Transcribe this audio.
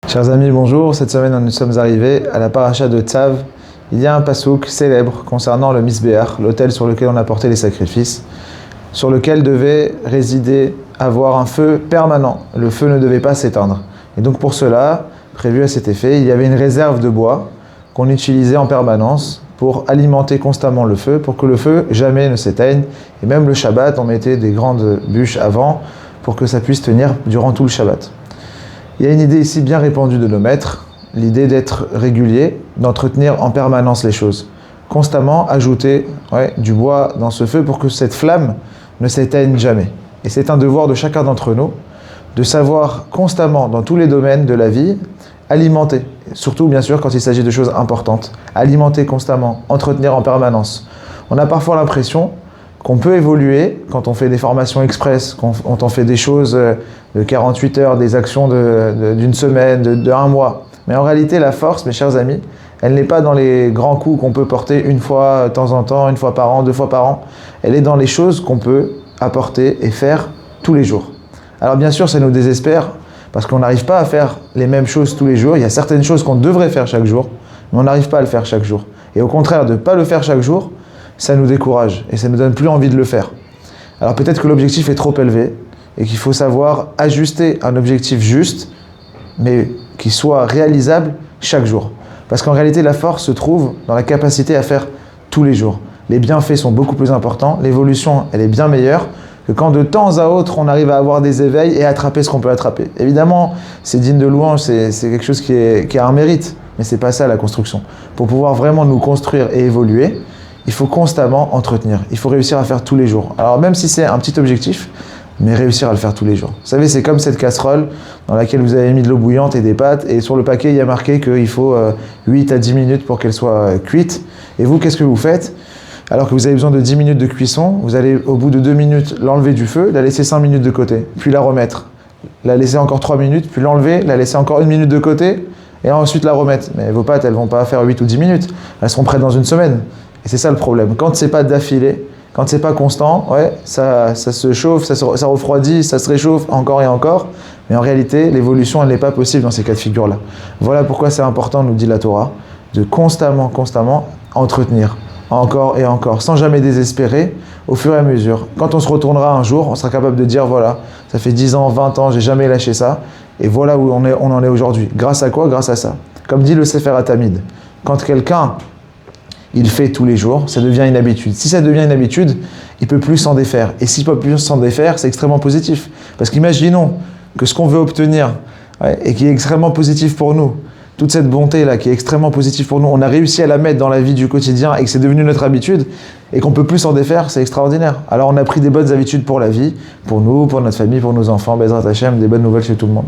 Chers amis, bonjour. Cette semaine, nous sommes arrivés à la paracha de Tzav. Il y a un pasouk célèbre concernant le Misbéach, l'autel sur lequel on apportait les sacrifices, sur lequel devait résider, avoir un feu permanent. Le feu ne devait pas s'éteindre. Et donc pour cela, prévu à cet effet, il y avait une réserve de bois qu'on utilisait en permanence pour alimenter constamment le feu, pour que le feu jamais ne s'éteigne. Et même le Shabbat, on mettait des grandes bûches avant pour que ça puisse tenir durant tout le Shabbat. Il y a une idée ici bien répandue de nos maîtres, l'idée d'être régulier, d'entretenir en permanence les choses. Constamment ajouter du bois dans ce feu pour que cette flamme ne s'éteigne jamais. Et c'est un devoir de chacun d'entre nous de savoir constamment, dans tous les domaines de la vie, alimenter. Surtout, bien sûr, quand il s'agit de choses importantes. Alimenter constamment, entretenir en permanence. On a parfois l'impression qu'on peut évoluer quand on fait des formations express, quand on fait des choses de 48 heures, des actions d'une semaine, de un mois. Mais en réalité, la force, mes chers amis, elle n'est pas dans les grands coups qu'on peut porter une fois de temps en temps, une fois par an, 2 fois par an. Elle est dans les choses qu'on peut apporter et faire tous les jours. Alors bien sûr, ça nous désespère, parce qu'on n'arrive pas à faire les mêmes choses tous les jours. Il y a certaines choses qu'on devrait faire chaque jour, mais on n'arrive pas à le faire chaque jour. Et au contraire, de ne pas le faire chaque jour, ça nous décourage et ça ne nous donne plus envie de le faire. Alors peut-être que l'objectif est trop élevé et qu'il faut savoir ajuster un objectif juste, mais qui soit réalisable chaque jour. Parce qu'en réalité, la force se trouve dans la capacité à faire tous les jours. Les bienfaits sont beaucoup plus importants, l'évolution, elle est bien meilleure que quand de temps à autre, on arrive à avoir des éveils et à attraper ce qu'on peut attraper. Évidemment, c'est digne de louange, c'est quelque chose qui a un mérite, mais c'est pas ça la construction. Pour pouvoir vraiment nous construire et évoluer, il faut constamment entretenir. Il faut réussir à faire tous les jours. Alors même si c'est un petit objectif, mais réussir à le faire tous les jours. Vous savez, c'est comme cette casserole dans laquelle vous avez mis de l'eau bouillante et des pâtes, et sur le paquet, il y a marqué qu'il faut 8 à 10 minutes pour qu'elle soit cuite. Et vous, qu'est-ce que vous faites ? Alors que vous avez besoin de 10 minutes de cuisson, vous allez au bout de 2 minutes l'enlever du feu, la laisser 5 minutes de côté, puis la remettre. La laisser encore 3 minutes, puis l'enlever, la laisser encore 1 minute de côté, et ensuite la remettre. Mais vos pâtes, elles vont pas faire 8 ou 10 minutes, elles seront prêtes dans une semaine. Et c'est ça le problème. Quand c'est pas d'affilée, quand c'est pas constant, ça se chauffe, ça refroidit, ça se réchauffe encore et encore. Mais en réalité, l'évolution, elle n'est pas possible dans ces cas de figure-là. Voilà pourquoi c'est important, nous dit la Torah, de constamment entretenir, encore et encore, sans jamais désespérer, au fur et à mesure. Quand on se retournera un jour, on sera capable de dire, voilà, ça fait 10 ans, 20 ans, j'ai jamais lâché ça, et voilà où on en est aujourd'hui. Grâce à quoi ? Grâce à ça. Comme dit le Sefer HaTamid, quand quelqu'un il fait tous les jours, ça devient une habitude. Si ça devient une habitude, il ne peut plus s'en défaire. Et s'il ne peut plus s'en défaire, c'est extrêmement positif. Parce qu'imaginons que ce qu'on veut obtenir, et qui est extrêmement positif pour nous, toute cette bonté-là qui est extrêmement positive pour nous, on a réussi à la mettre dans la vie du quotidien et que c'est devenu notre habitude, et qu'on ne peut plus s'en défaire, c'est extraordinaire. Alors on a pris des bonnes habitudes pour la vie, pour nous, pour notre famille, pour nos enfants, Bezrat Hashem, des bonnes nouvelles chez tout le monde.